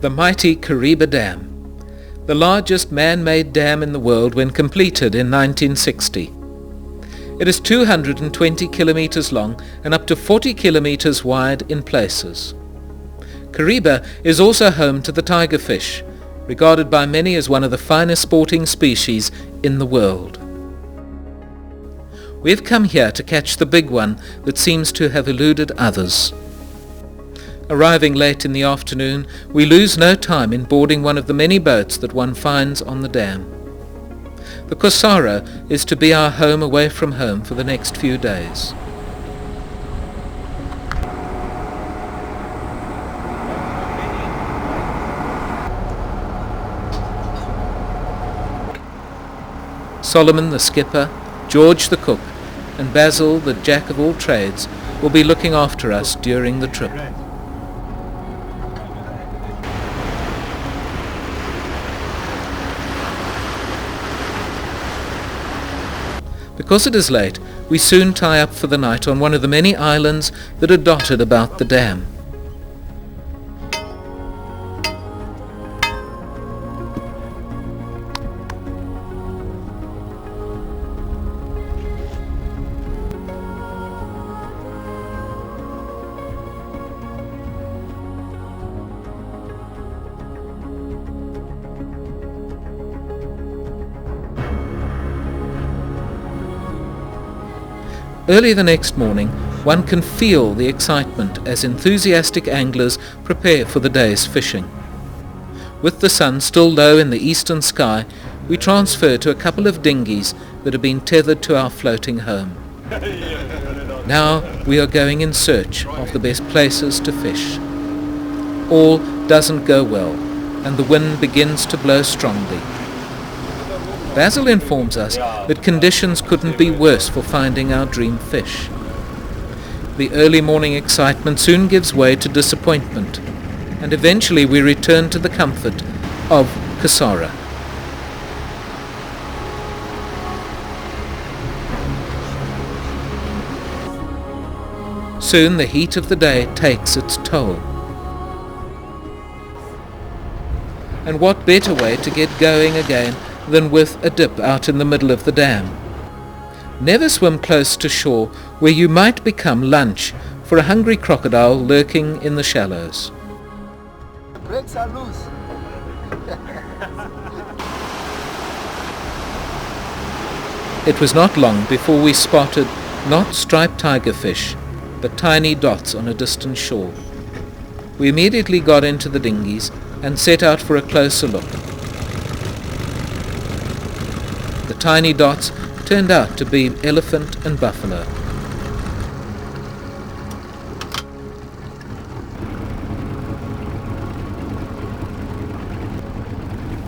the mighty Kariba Dam, the largest man-made dam in the world when completed in 1960. It is 220 kilometers long and up to 40 kilometers wide in places. Kariba is also home to the tigerfish, regarded by many as one of the finest sporting species in the world. We have come here to catch the big one that seems to have eluded others. Arriving late in the afternoon, we lose no time in boarding one of the many boats that one finds on the dam. The Kosara is to be our home away from home for the next few days. Solomon the skipper, George the cook, and Basil the jack of all trades will be looking after us during the trip. Because it is late, we soon tie up for the night on one of the many islands that are dotted about the dam. Early the next morning, one can feel the excitement as enthusiastic anglers prepare for the day's fishing. With the sun still low in the eastern sky, we transfer to a couple of dinghies that have been tethered to our floating home. Now we are going in search of the best places to fish. All doesn't go well, and the wind begins to blow strongly. Basil informs us that conditions couldn't be worse for finding our dream fish. The early morning excitement soon gives way to disappointment, and eventually we return to the comfort of Kosara. Soon the heat of the day takes its toll. And what better way to get going again than with a dip out in the middle of the dam. Never swim close to shore where you might become lunch for a hungry crocodile lurking in the shallows. The brakes are loose. It was not long before we spotted not striped tigerfish, but tiny dots on a distant shore. We immediately got into the dinghies and set out for a closer look. The tiny dots turned out to be elephant and buffalo.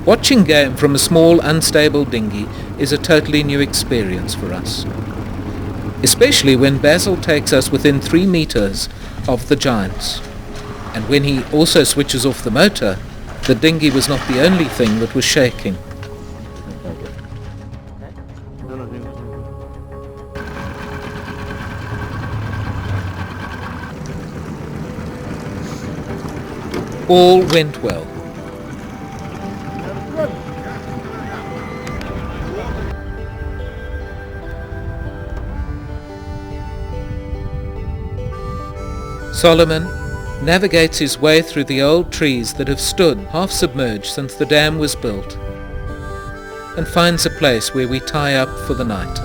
Watching game from a small, unstable dinghy is a totally new experience for us, especially when Basil takes us within 3 meters of the giants. And when he also switches off the motor, the dinghy was not the only thing that was shaking. All went well. Solomon navigates his way through the old trees that have stood half submerged since the dam was built, and finds a place where we tie up for the night.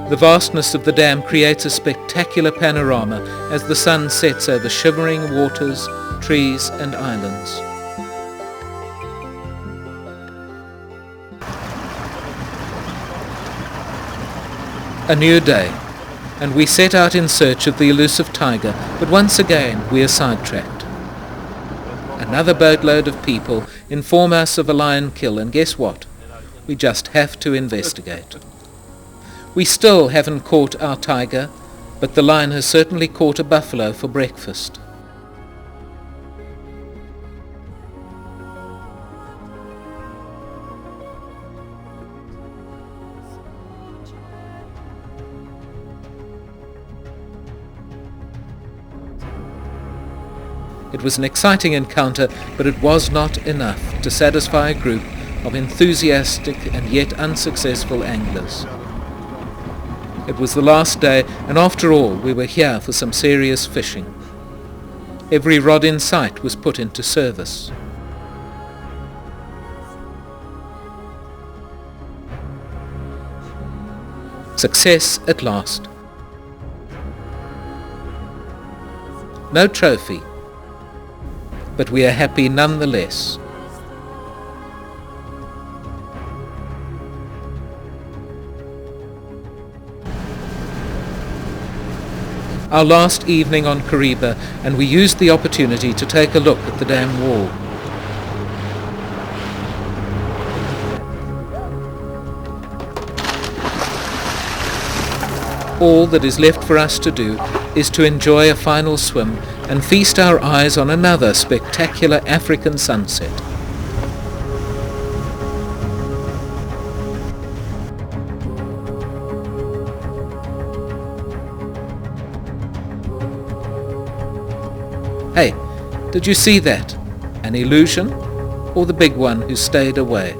The vastness of the dam creates a spectacular panorama as the sun sets over shimmering waters, trees and islands. A new day, and we set out in search of the elusive tiger, but once again we are sidetracked. Another boatload of people inform us of a lion kill, and guess what? We just have to investigate. We still haven't caught our tiger, but the line has certainly caught a buffalo for breakfast. It was an exciting encounter, but it was not enough to satisfy a group of enthusiastic and yet unsuccessful anglers. It was the last day, and after all, we were here for some serious fishing. Every rod in sight was put into service. Success at last. No trophy, but we are happy nonetheless. Our last evening on Kariba, and we used the opportunity to take a look at the dam wall. All that is left for us to do is to enjoy a final swim and feast our eyes on another spectacular African sunset. Hey, did you see that? An illusion? Or the big one who stayed away?